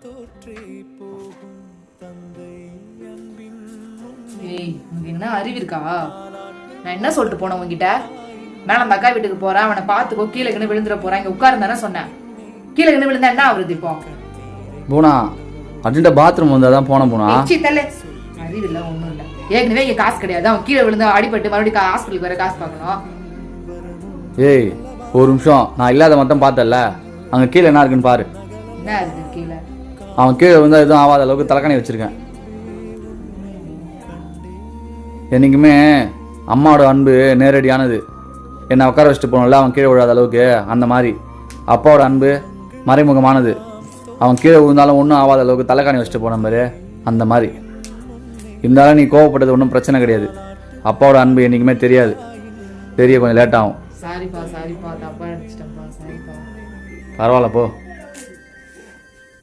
ஏய் உனக்கு என்ன அறிவு இருக்கா? நான் என்ன சொல்லிட்டு போனேன் உங்ககிட்ட? மேல அந்த அக்கா வீட்டுக்கு போறேன், அவனை பார்த்துக்கோ, கீழே கிணறு விழுந்துட போறான், இங்க உட்காருன்னு தானே சொன்னேன். கீழே கிணறு விழுந்தா என்ன ஆகுறது இப்போ? பூனா அர்ஜென்ட்டா பாத்ரூம் வந்தா தான் போன பூனா. அறிவு இல்லை ஒன்றும் இல்லை. ஏற்கனவே இங்கே காசு கிடையாது, அவன் கீழே விழுந்து அடிபட்டு மறுபடியும் ஹாஸ்பிட்டலுக்கு வேற காசு பார்க்கணும். ஏய் ஒரு நிமிஷம், நான் இல்லாத மட்டும் பார்த்தல, அங்கே கீழே என்ன இருக்குன்னு பாரு. என்ன இருக்கு கீழே? அவன் கீழே விழுந்தா எதுவும் ஆகாத அளவுக்கு தலைக்காணி வச்சிருக்கேன். என்றைக்குமே அம்மாவோட அன்பு நேரடியானது. என்னை உட்கார வச்சுட்டு போனோம்ல அவன் கீழே விழாத அளவுக்கு, அந்த மாதிரி அப்பாவோட அன்பு மறைமுகமானது. அவன் கீழே விழுந்தாலும் ஒன்றும் ஆகாத அளவுக்கு தலைக்காணி வச்சுட்டு போன மாதிரி, அந்த மாதிரி. இருந்தாலும் நீ கோவப்பட்டது ஒன்றும் பிரச்சனை கிடையாது. அப்பாவோட அன்பு என்றைக்குமே தெரியாது, தெரிய கொஞ்சம் லேட் ஆகும். சாரிப்பா தப்பா நினச்சிட்டேன்ப்பா, சாரிப்பா. பரவாயில்ல போ.